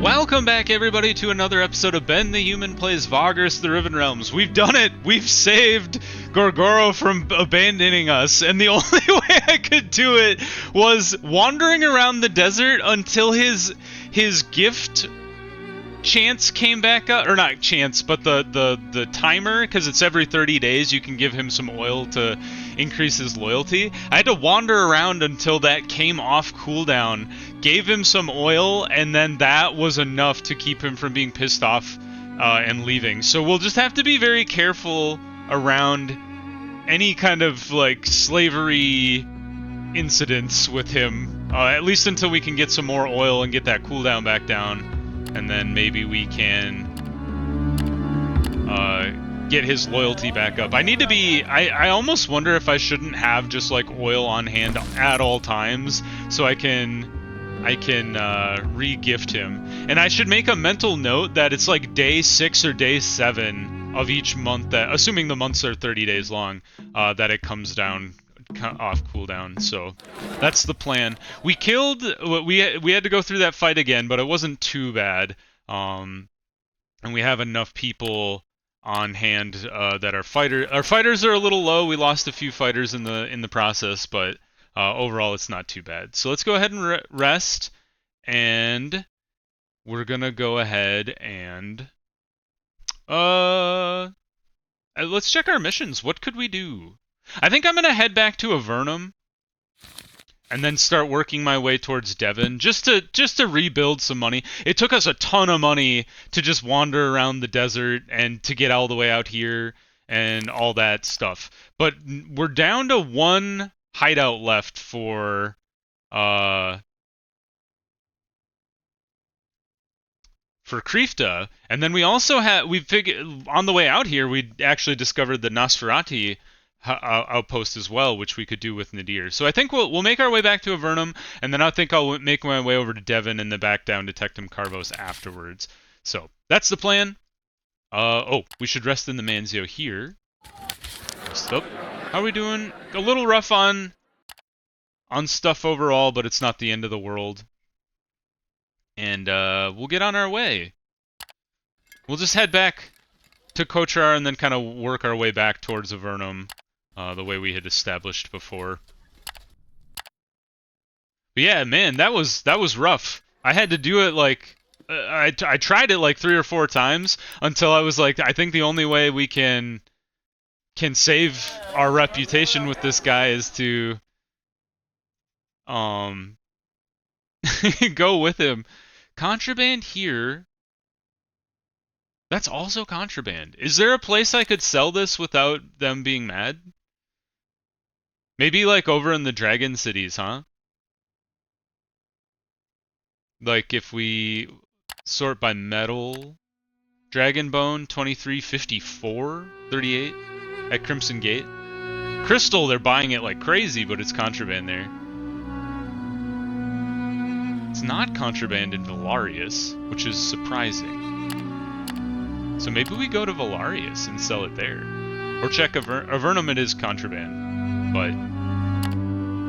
Welcome back, everybody, to another episode of Ben the Human Plays Vagrus, the Riven Realms. We've done it! We've saved Gorgoro from abandoning us, and the only way I could do it was wandering around the desert until his gift chance came back up, or not chance, but the timer, because it's every 30 days you can give him some oil to increase his loyalty. I had to wander around until that came off cooldown, gave him some oil, and then that was enough to keep him from being pissed off and leaving. So we'll just have to be very careful around any kind of like slavery incidents with him, at least until we can get some more oil and get that cooldown back down. And then maybe we can get his loyalty back up. I need to be... I almost wonder if I shouldn't have just like oil on hand at all times, so I can re-gift him. And I should make a mental note that it's like day 6 or day 7 of each month, that, assuming the months are 30 days long, that it comes down off cooldown. So that's the plan. We killed, we had to go through that fight again, but it wasn't too bad. And we have enough people on hand that our fighters are a little low. We lost a few fighters in the process, but overall it's not too bad. So let's go ahead and rest, and we're gonna go ahead and let's check our missions. What could we do? I think I'm going to head back to Avernum and then start working my way towards Devon just to rebuild some money. It took us a ton of money to just wander around the desert and to get all the way out here and all that stuff. But we're down to one hideout left for Kreefta, and then we also on the way out here we actually discovered the Nosferati outpost as well, which we could do with Nadir. So I think we'll make our way back to Avernum, and then I think I'll make my way over to Devon and then back down to Tectum Carvos afterwards. So that's the plan. Oh, we should rest in the Manzio here. Rest up. How are we doing? A little rough on stuff overall, but it's not the end of the world. And we'll get on our way. We'll just head back to Kochar and then kind of work our way back towards Avernum, the way we had established before. But yeah, man, that was rough. I had to do it like I tried it like 3 or 4 times until I was like, I think the only way we can save our reputation with this guy is to go with him. Contraband here. That's also contraband. Is there a place I could sell this without them being mad? Maybe like over in the Dragon Cities, huh? Like if we sort by metal. Dragon Bone 2354 38 at Crimson Gate. Crystal, they're buying it like crazy, but it's contraband there. It's not contraband in Valarius, which is surprising. So maybe we go to Valarius and sell it there. Or check Avernum, it is contraband. But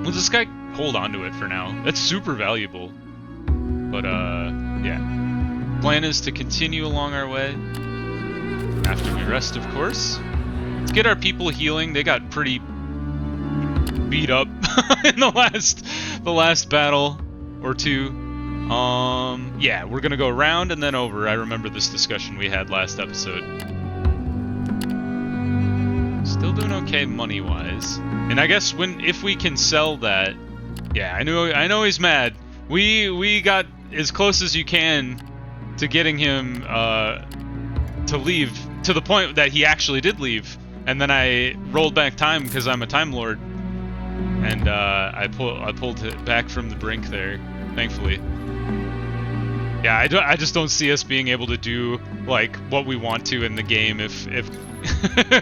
we'll just hold on to it for now. That's super valuable. But yeah. Plan is to continue along our way. After we rest, of course. Let's get our people healing. They got pretty beat up in the last battle or two. Yeah, we're gonna go around and then over. I remember this discussion we had last episode. Still doing okay money-wise. And I guess if we can sell that... Yeah, I know he's mad. We got as close as you can to getting him to leave, to the point that he actually did leave. And then I rolled back time because I'm a Time Lord. And I pulled it back from the brink there, thankfully. Yeah, I just don't see us being able to do like what we want to in the game if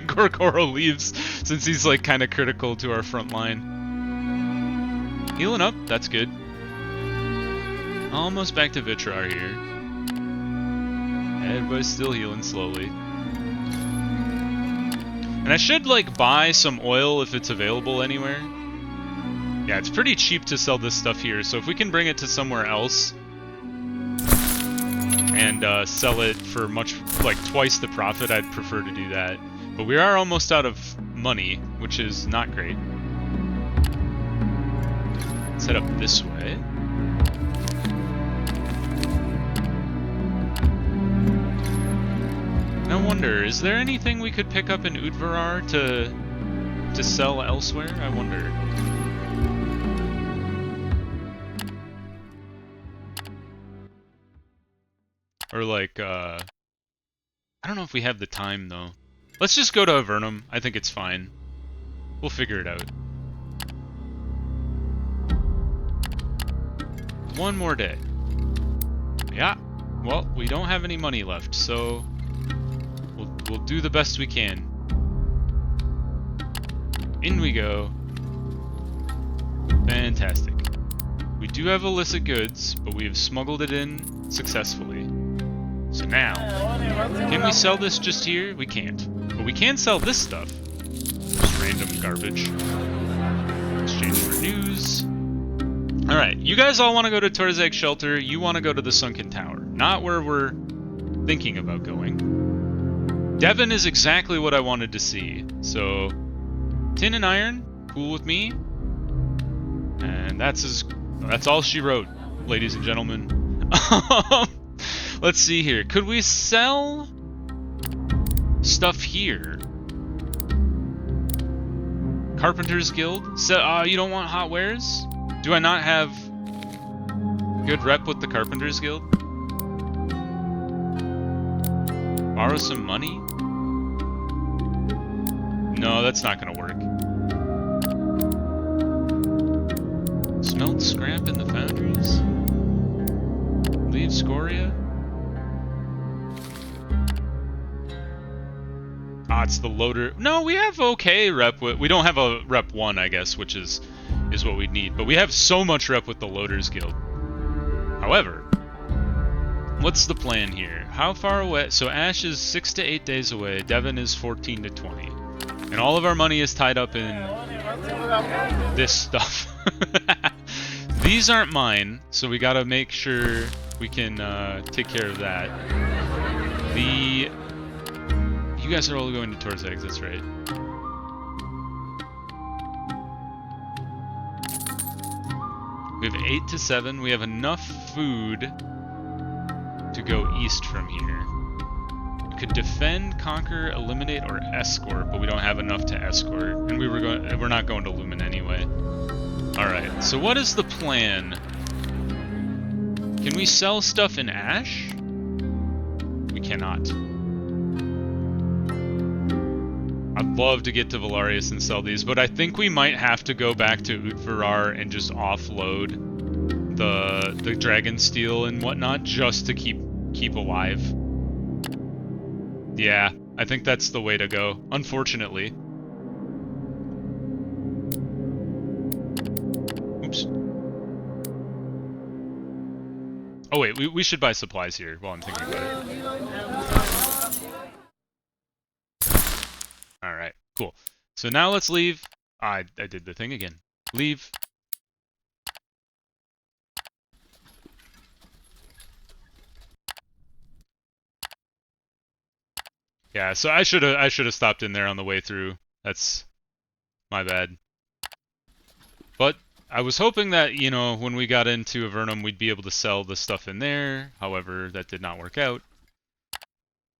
Gorgoro leaves, since he's like kind of critical to our front line. Healing up, that's good. Almost back to Vitrar here. Everybody's still healing slowly. And I should like buy some oil if it's available anywhere. Yeah, it's pretty cheap to sell this stuff here, so if we can bring it to somewhere else and sell it for like twice the profit, I'd prefer to do that. But we are almost out of money, which is not great. Let's head up this way. I wonder, is there anything we could pick up in Udvarar to sell elsewhere? I wonder. Or like, I don't know if we have the time though. Let's just go to Avernum. I think it's fine. We'll figure it out. One more day. Yeah. Well, we don't have any money left, so we'll do the best we can. In we go. Fantastic. We do have illicit goods, but we have smuggled it in successfully. So now, can we sell this just here? We can't. But we can sell this stuff. Just random garbage. Exchange for news. Alright, you guys all want to go to Tor'Zag Shelter. You want to go to the Sunken Tower. Not where we're thinking about going. Devon is exactly what I wanted to see. So, tin and iron, cool with me. And that's all she wrote, ladies and gentlemen. Let's see here. Could we sell stuff here? Carpenter's Guild? So, you don't want hot wares? Do I not have good rep with the Carpenter's Guild? Borrow some money? No, that's not gonna work. Smelt scrap in the foundries? Leave Scoria? Ah, it's the loader. No, we have okay rep with. We don't have a rep 1, I guess, which is what we need. But we have so much rep with the Loaders Guild. However, what's the plan here? How far away? So Ash is 6 to 8 days away. Devon is 14 to 20. And all of our money is tied up in this stuff. These aren't mine, so we gotta make sure we can take care of that. You guys are all going to Tor'Zag, that's right. We have 8 to 7. We have enough food to go east from here. We could defend, conquer, eliminate, or escort, but we don't have enough to escort. And we're not going to Lumen anyway. Alright, so what is the plan? Can we sell stuff in Ash? We cannot. I'd love to get to Valarius and sell these, but I think we might have to go back to Utvarar and just offload the dragon steel and whatnot just to keep alive. Yeah, I think that's the way to go, unfortunately. Oops. Oh wait, we should buy supplies here while I'm thinking about it. Alright, cool. So now let's leave. I did the thing again. Leave. Yeah, so I should have stopped in there on the way through. That's my bad. But I was hoping that, you know, when we got into Avernum, we'd be able to sell the stuff in there. However, that did not work out.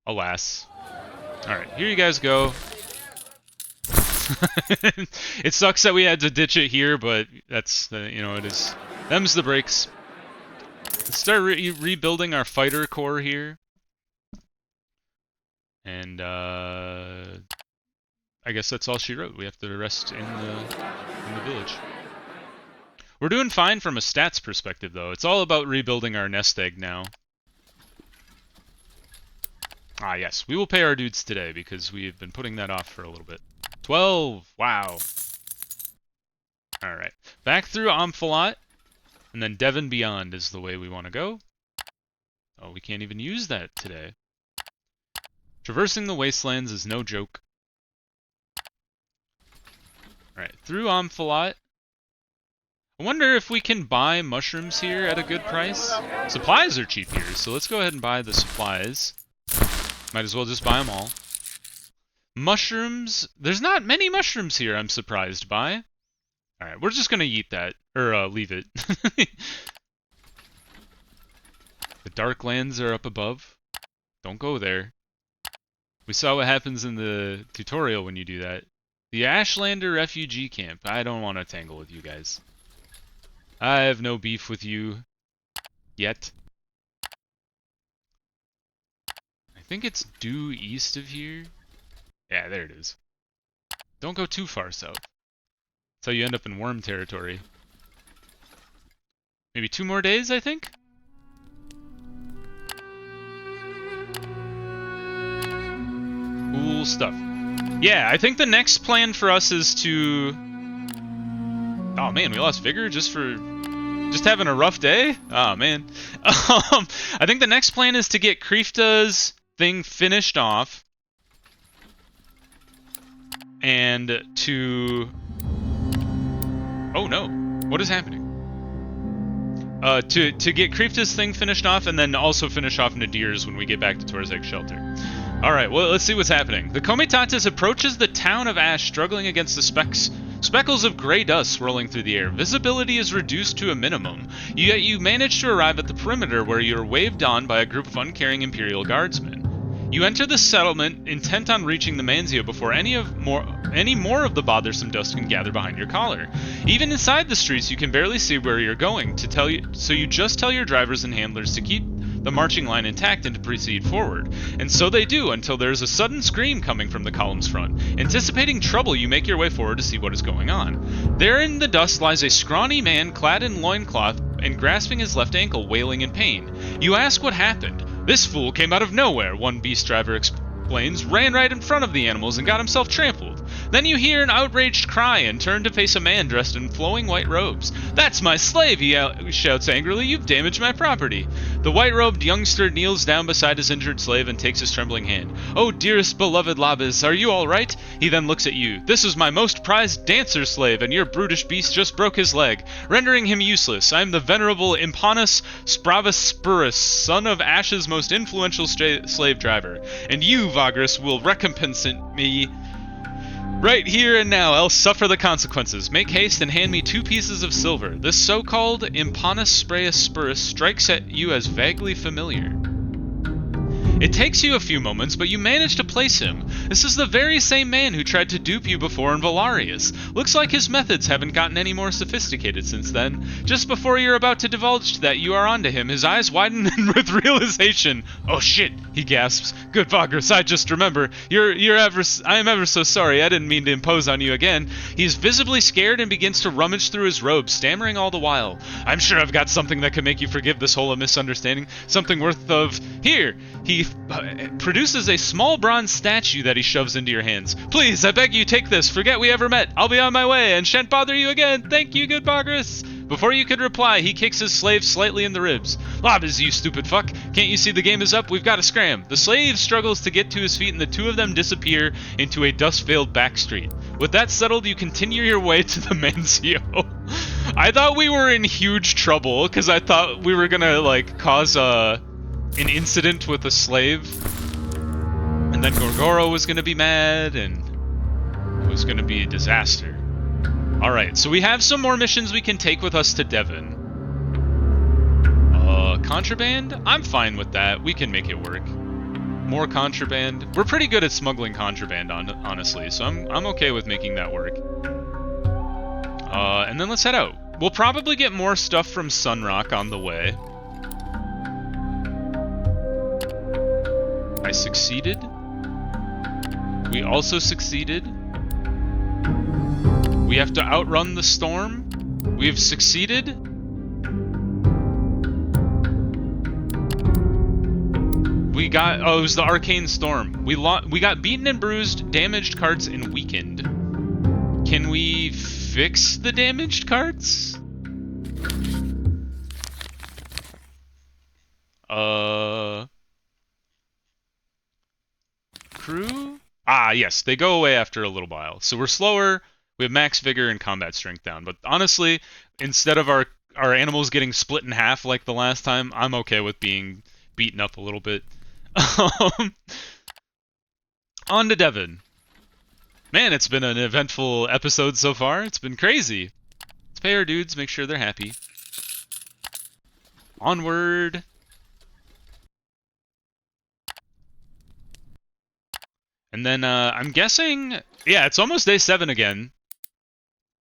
Alas. Alright, here you guys go. It sucks that we had to ditch it here, but that's, you know, it is. Them's the breaks. Let's start rebuilding our fighter core here. And, I guess that's all she wrote. We have to rest in the village. We're doing fine from a stats perspective, though. It's all about rebuilding our nest egg now. Ah, yes. We will pay our dudes today, because we've been putting that off for a little bit. 12! Wow. Alright. Back through Amphalat, and then Devon Beyond is the way we want to go. Oh, we can't even use that today. Traversing the wastelands is no joke. Alright, through Amphalat. I wonder if we can buy mushrooms here at a good price. Supplies are cheap here, so let's go ahead and buy the supplies. Might as well just buy them all. Mushrooms. There's not many mushrooms here, I'm surprised by. Alright, we're just gonna eat that. Or, leave it. The dark lands are up above. Don't go there. We saw what happens in the tutorial when you do that. The Ashlander refugee camp. I don't want to tangle with you guys. I have no beef with you. Yet. I think it's due east of here. Yeah, there it is. Don't go too far south. That's how you end up in worm territory. Maybe 2 more days, I think? Cool stuff. Yeah, I think the next plan for us is to... Oh man, we lost vigor just having a rough day? Oh man. I think the next plan is to get Krifta's thing finished off. And to... Oh no. What is happening? To get Krifta's thing finished off and then also finish off Nadir's when we get back to Tor'Zag's shelter. Alright, well, let's see what's happening. The Comitatus approaches the town of Ash, struggling against the speckles of gray dust swirling through the air. Visibility is reduced to a minimum, yet you manage to arrive at the perimeter where you are waved on by a group of uncaring Imperial guardsmen. You enter the settlement, intent on reaching the Manzio before any more of the bothersome dust can gather behind your collar. Even inside the streets, you can barely see where you're going, so you just tell your drivers and handlers to keep the marching line intact and to proceed forward. And so they do, until there is a sudden scream coming from the column's front. Anticipating trouble, you make your way forward to see what is going on. There in the dust lies a scrawny man clad in loincloth and grasping his left ankle, wailing in pain. You ask what happened. This fool came out of nowhere, one beast driver explains, ran right in front of the animals and got himself trampled. Then you hear an outraged cry and turn to face a man dressed in flowing white robes. "That's my slave," he shouts angrily. "You've damaged my property." The white-robed youngster kneels down beside his injured slave and takes his trembling hand. "Oh, dearest beloved Labis, are you all right?" He then looks at you. "This is my most prized dancer slave, and your brutish beast just broke his leg, rendering him useless. I am the venerable Impanus Spurus, son of Ash's most influential slave driver, and you, Vagrus, will recompense me right here and now, else suffer the consequences. Make haste and hand me 2 pieces of silver. This so-called Impanus Spurus strikes at you as vaguely familiar. It takes you a few moments, but you manage to place him. This is the very same man who tried to dupe you before in Valarius. Looks like his methods haven't gotten any more sophisticated since then. Just before you're about to divulge that you are onto him, his eyes widen with realization. "Oh shit," he gasps. "Good Vagrus, I just remember. I am ever so sorry. I didn't mean to impose on you again." He's visibly scared and begins to rummage through his robe, stammering all the while. "I'm sure I've got something that can make you forgive this whole misunderstanding. Something worth of... Here!" He produces a small bronze statue that he shoves into your hands. "Please, I beg you, take this. Forget we ever met. I'll be on my way and shan't bother you again. Thank you, good Vagrus." Before you could reply, he kicks his slave slightly in the ribs. "Labis, you stupid fuck. Can't you see the game is up? We've got to scram." The slave struggles to get to his feet and the 2 of them disappear into a dust-veiled back street. With that settled, you continue your way to the Manzio. I thought we were in huge trouble, because I thought we were gonna, like, cause an incident with a slave. And then Gorgoro was gonna be mad, and it was gonna be a disaster. Alright, so we have some more missions we can take with us to Devon. Contraband? I'm fine with that. We can make it work. More contraband. We're pretty good at smuggling contraband, honestly, so I'm okay with making that work. And then let's head out. We'll probably get more stuff from Sunrock on the way. I succeeded. We also succeeded. We have to outrun the storm. We have succeeded. We got... Oh, it was the arcane storm. We got beaten and bruised, damaged carts, and weakened. Can we fix the damaged carts? Crew? Ah, yes, they go away after a little while. So we're slower, We have max vigor and combat strength down. But honestly, instead of our animals getting split in half like the last time, I'm okay with being beaten up a little bit. On to Devon. Man, it's been an eventful episode so far. It's been crazy. Let's pay our dudes, make sure they're happy. Onward. And then, I'm guessing... Yeah, it's almost day 7 again.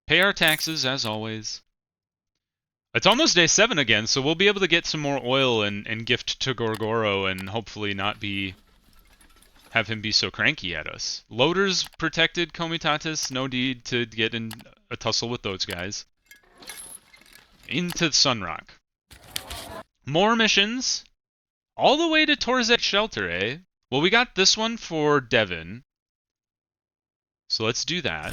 Pay our taxes, as always. It's almost day 7 again, so we'll be able to get some more oil and gift to Gorgoro and hopefully not have him be so cranky at us. Loaders protected, Comitatus. No need to get in a tussle with those guys. Into Sunrock. More missions. All the way to Tor'Zag Shelter, eh? Well, we got this one for Devon. So let's do that.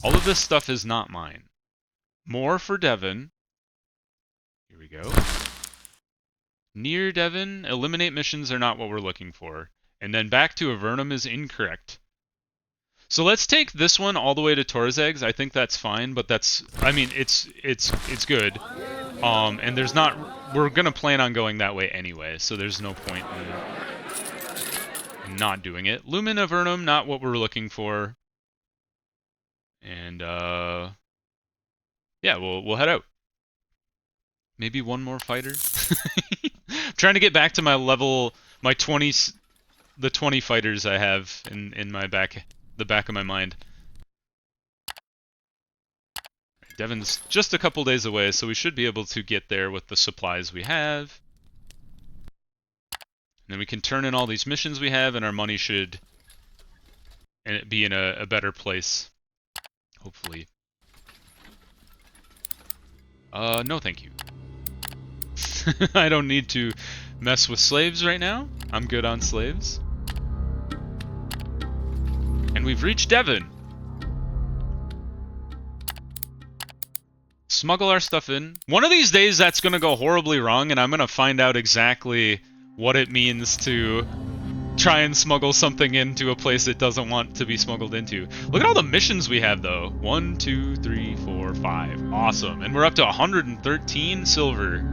All of this stuff is not mine. More for Devon. Here we go. Near Devon, eliminate missions are not what we're looking for. And then back to Avernum is incorrect. So let's take this one all the way to Tor'Zag's. I think that's fine, but that's... I mean, it's good. And there's not... We're gonna plan on going that way anyway, so there's no point in not doing it. Lumen Avernum, not what we're looking for. And, yeah, we'll head out. Maybe one more fighter? I'm trying to get back to my level, the 20 fighters I have in the back of my mind. Devon's just a couple days away, so we should be able to get there with the supplies we have. And then we can turn in all these missions we have, and our money should be in a better place. Hopefully. No thank you. I don't need to mess with slaves right now. I'm good on slaves. And we've reached Devon. Smuggle our stuff in. One of these days that's going to go horribly wrong, and I'm going to find out exactly what it means to try and smuggle something into a place it doesn't want to be smuggled into. Look at all the missions we have, though. 1, 2, 3, 4, 5. Awesome. And we're up to 113 silver.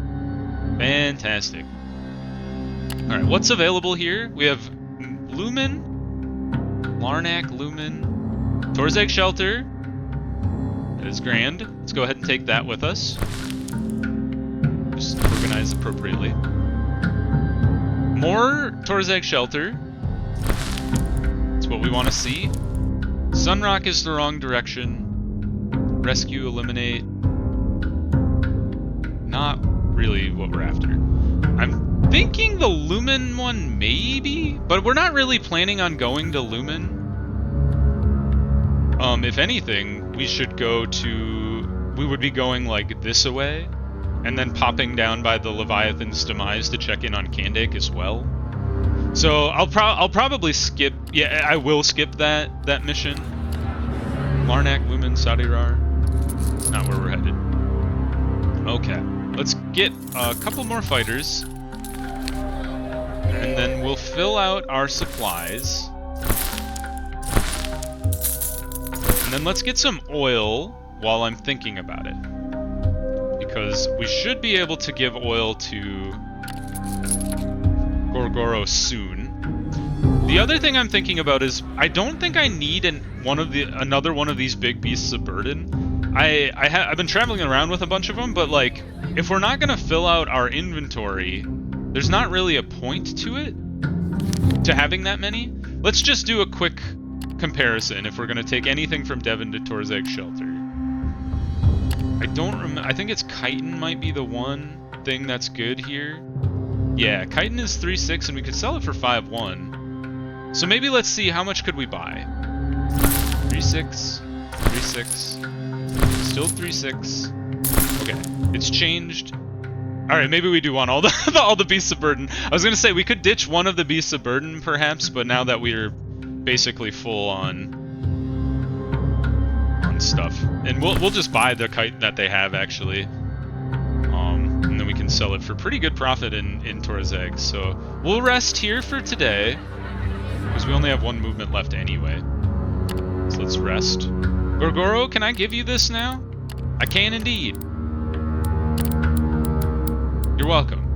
Fantastic. Alright, what's available here? We have Lumen, Larnak, Lumen, Tor'Zag Shelter. That is grand. Let's go ahead and take that with us. Just organize appropriately. More Tor'Zag Shelter. That's what we want to see. Sunrock is the wrong direction. Rescue, eliminate. Not really what we're after. I'm thinking the Lumen one, maybe? But we're not really planning on going to Lumen. If anything, we should go to... We would be going, like, this away. And then popping down by the Leviathan's Demise to check in on Kandak as well. So I'll probably skip... Yeah, I will skip that mission. Larnak, Lumen, Sadirar. Not where we're headed. Okay. Let's get a couple more fighters. And then we'll fill out our supplies. And then let's get some oil while I'm thinking about it. Because we should be able to give oil to Gorgoro soon. The other thing I'm thinking about is I don't think I need another one of these big beasts of burden. I've been traveling around with a bunch of them, but like if we're not gonna fill out our inventory, there's not really a point to it, to having that many. Let's just do a quick comparison if we're gonna take anything from Devon to Tor'Zag Shelter. I don't remember. I think it's chitin might be the one thing that's good here. Yeah, chitin is 3.6 and we could sell it for 5.1. So maybe let's see how much could we buy. 3.6, 3.6, still 3.6. Okay, it's changed. All right, maybe we do want all the beasts of burden. I was gonna say we could ditch one of the beasts of burden perhaps, but now that we're basically full on stuff, and we'll just buy the chitin that they have actually, and then we can sell it for pretty good profit in Tor'Zag. So we'll rest here for today because we only have one movement left anyway. So let's rest. Gorgoro, can I give you this now? I can indeed. You're welcome.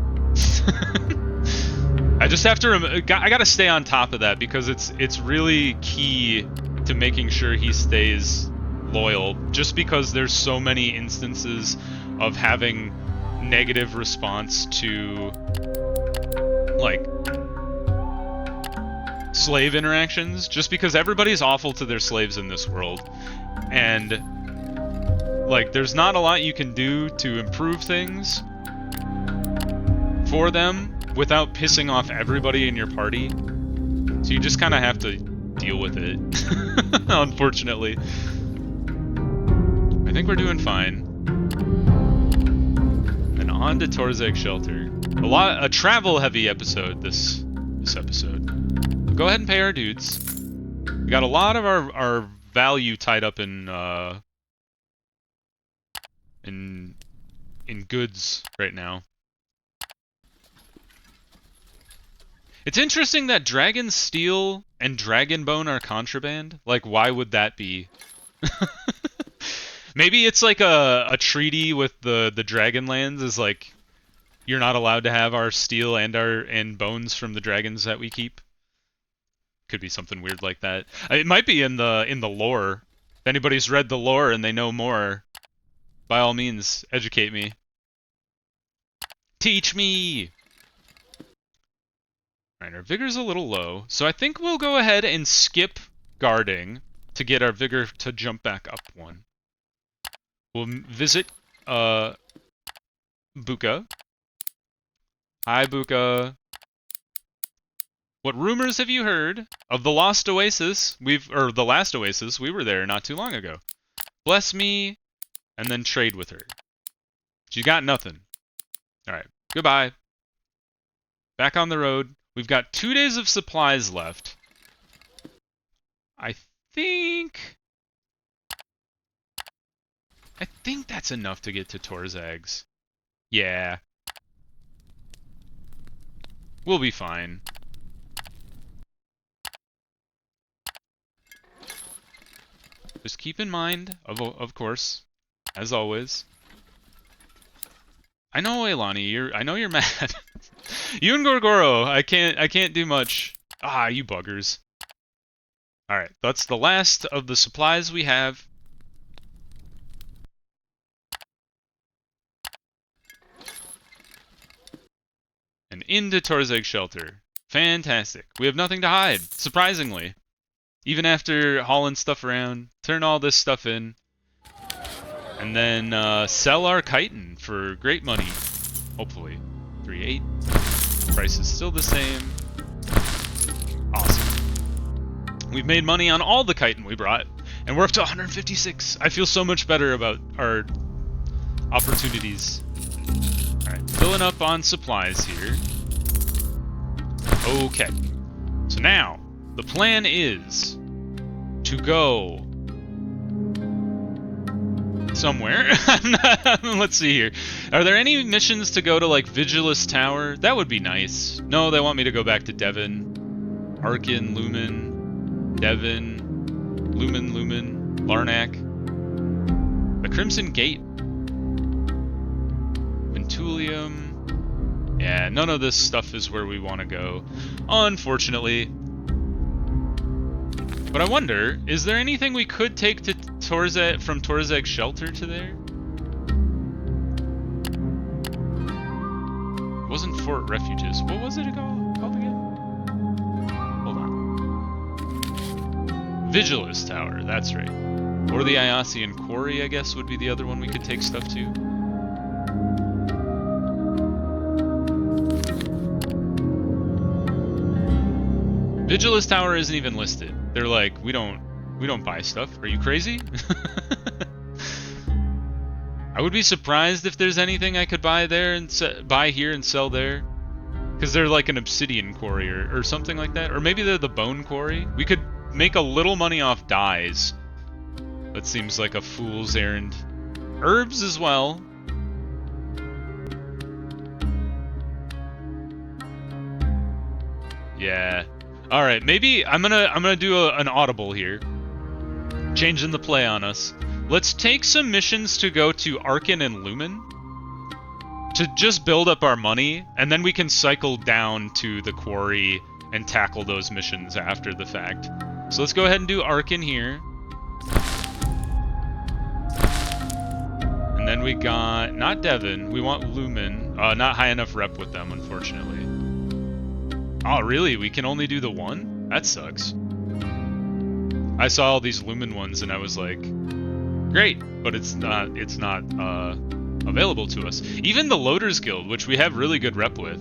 I just have to I gotta stay on top of that because it's really key to making sure he stays loyal, just because there's so many instances of having negative response to like slave interactions, just because everybody's awful to their slaves in this world, and like there's not a lot you can do to improve things for them without pissing off everybody in your party. So you just kind of have to deal with it. Unfortunately. I think we're doing fine. And on to Tor'Zag Shelter. A travel heavy episode this episode. But go ahead and pay our dudes. We got a lot of our value tied up in goods right now. It's interesting that dragon steel and dragon bone are contraband. Like, why would that be? Maybe it's like a treaty with the Dragonlands is like, you're not allowed to have our steel and bones from the dragons that we keep. Could be something weird like that. It might be in the lore. If anybody's read the lore and they know more, by all means, educate me. Teach me! Alright, our vigor's a little low, so I think we'll go ahead and skip guarding to get our vigor to jump back up one. We'll visit, Buka. Hi, Buka. What rumors have you heard of the Lost Oasis? The last Oasis, we were there not too long ago. Bless me, and then trade with her. She got nothing. Alright, goodbye. Back on the road. We've got 2 days of supplies left. I think that's enough to get to Tor'Zag's. Yeah. We'll be fine. Just keep in mind, of course, as always. I know, Eilani, I know you're mad. You and Gorgoro, I can't do much. Ah, you buggers. Alright, that's the last of the supplies we have. And into Tor'Zag Shelter. Fantastic. We have nothing to hide, surprisingly. Even after hauling stuff around, turn all this stuff in. And then sell our chitin for great money. Hopefully. 3.8. Price is still the same. Awesome. We've made money on all the chitin we brought, and we're up to 156. I feel so much better about our opportunities. Alright, filling up on supplies here. Okay. So now, the plan is to go somewhere. Let's see here. Are there any missions to go to, like, Vigilus Tower? That would be nice. No, they want me to go back to Devon. Arcane, Lumen, Devon, Lumen, Larnak. The Crimson Gate. Ventulium. Yeah, none of this stuff is where we want to go, unfortunately. But I wonder, is there anything we could take to Tor'Zag from Tor'Zag Shelter to there? It wasn't Fort Refuges. What was it called again? Hold on. Vigilus Tower, that's right. Or the Iasian Quarry, I guess, would be the other one we could take stuff to. Vigilus Tower isn't even listed. They're like, we don't buy stuff. Are you crazy? I would be surprised if there's anything I could buy there and buy here and sell there. Because they're like an obsidian quarry or something like that. Or maybe they're the bone quarry. We could make a little money off dyes. That seems like a fool's errand. Herbs as well. Yeah. All right, maybe I'm gonna do an audible here. Changing the play on us. Let's take some missions to go to Arcane and Lumen to just build up our money, and then we can cycle down to the quarry and tackle those missions after the fact. So let's go ahead and do Arcane here. And then we got, not Devon, we want Lumen. Not high enough rep with them, unfortunately. Oh, really? We can only do the one? That sucks. I saw all these Lumen ones and I was like, great, but it's not available to us. Even the Loaders Guild, which we have really good rep with.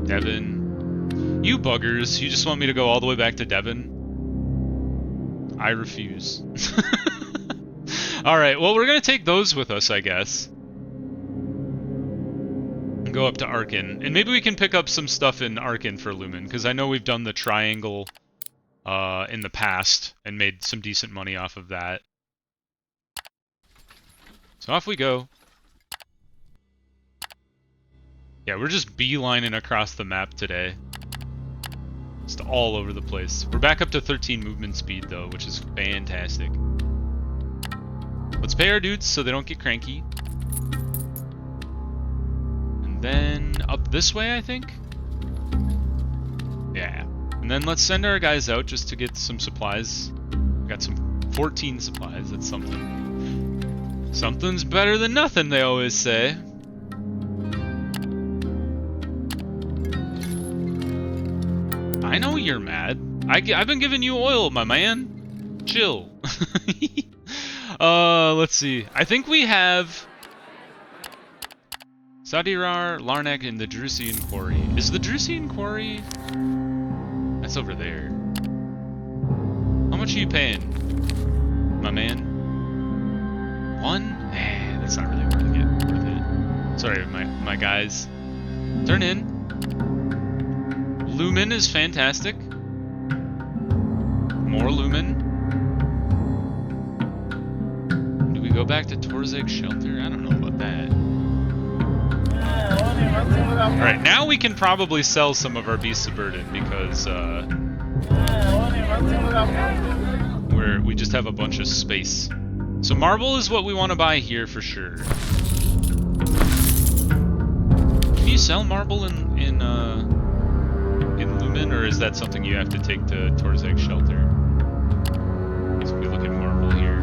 Devon. You buggers, you just want me to go all the way back to Devon? I refuse. Alright, well, we're gonna take those with us, I guess. And go up to Arcane. And maybe we can pick up some stuff in Arcane for Lumen, because I know we've done the triangle in the past and made some decent money off of that. So off we go. Yeah, we're just beelining across the map today. Just all over the place. We're back up to 13 movement speed, though, which is fantastic. Let's pay our dudes so they don't get cranky. And then up this way, I think? Yeah. And then let's send our guys out just to get some supplies. Got some 14 supplies, that's something. Something's better than nothing, they always say. I know you're mad. I've been giving you oil, my man. Chill. Let's see. I think we have Sadirar, Larnak, and the Drusian Quarry. Is the Drusian Quarry? That's over there. How much are you paying, my man? 1? Eh, that's not really worth it. Sorry, my guys. Turn in. Lumen is fantastic. More Lumen. Do we go back to Tor'Zag Shelter? I don't know about that. Alright, now we can probably sell some of our Beasts of Burden because we just have a bunch of space. So marble is what we want to buy here for sure. Can you sell marble in Lumen, or is that something you have to take to Tor'Zag Shelter? So we look at marble here.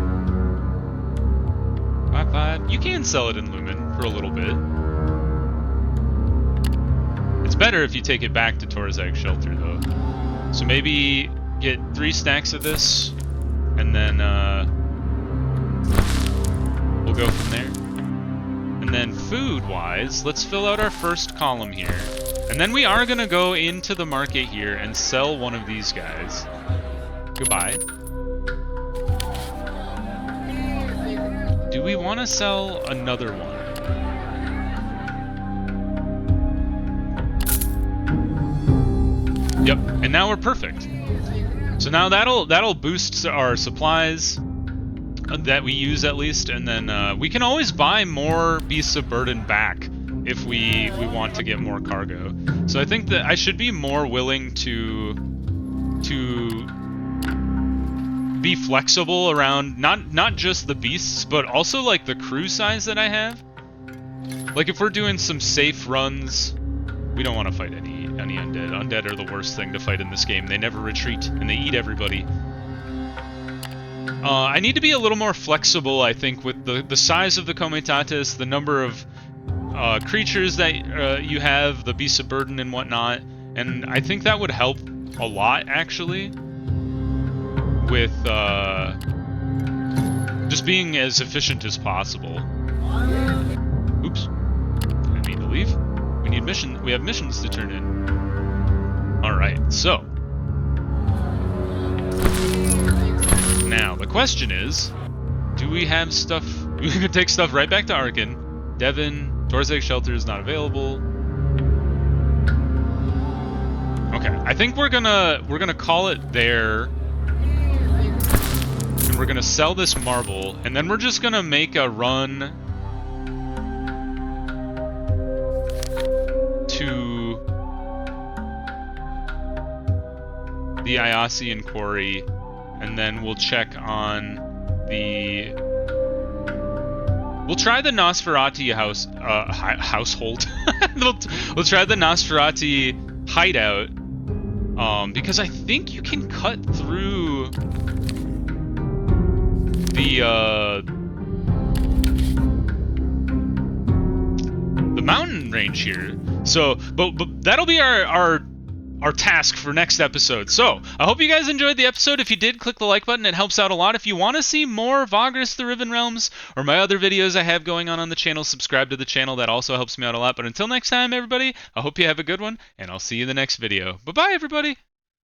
5/5. You can sell it in Lumen for a little bit. It's better if you take it back to Tor'Zag Shelter, though. So maybe get 3 stacks of this, and then we'll go from there. And then food-wise, let's fill out our first column here. And then we are going to go into the market here and sell one of these guys. Goodbye. Do we want to sell another one? Yep, and now we're perfect. So now that'll boost our supplies that we use at least, and then we can always buy more Beasts of Burden back if we want to get more cargo. So I think that I should be more willing to be flexible around not just the beasts, but also like the crew size that I have. Like if we're doing some safe runs, we don't want to fight any undead. Undead are the worst thing to fight in this game. They never retreat and they eat everybody. I need to be a little more flexible, I think, with the size of the Comitatus, the number of creatures that you have, the Beasts of Burden and whatnot, and I think that would help a lot, actually, with just being as efficient as possible. Oops. Didn't mean to leave. We have missions to turn in. Alright, so. Now, the question is, do we have stuff? We can take stuff right back to Arcane. Devon, Tor'Zag Shelter is not available. Okay, I think we're gonna call it there. And we're gonna sell this marble, and then we're just gonna make a run to the Iasian Quarry and then we'll check on the... We'll try the Nosferatu household. we'll try the Nosferatu hideout, because I think you can cut through the mountain range here. So, but that'll be our task for next episode. So, I hope you guys enjoyed the episode. If you did, click the like button. It helps out a lot. If you want to see more Vagrus the Riven Realms or my other videos I have going on the channel, subscribe to the channel. That also helps me out a lot. But until next time, everybody, I hope you have a good one, and I'll see you in the next video. Bye-bye, everybody!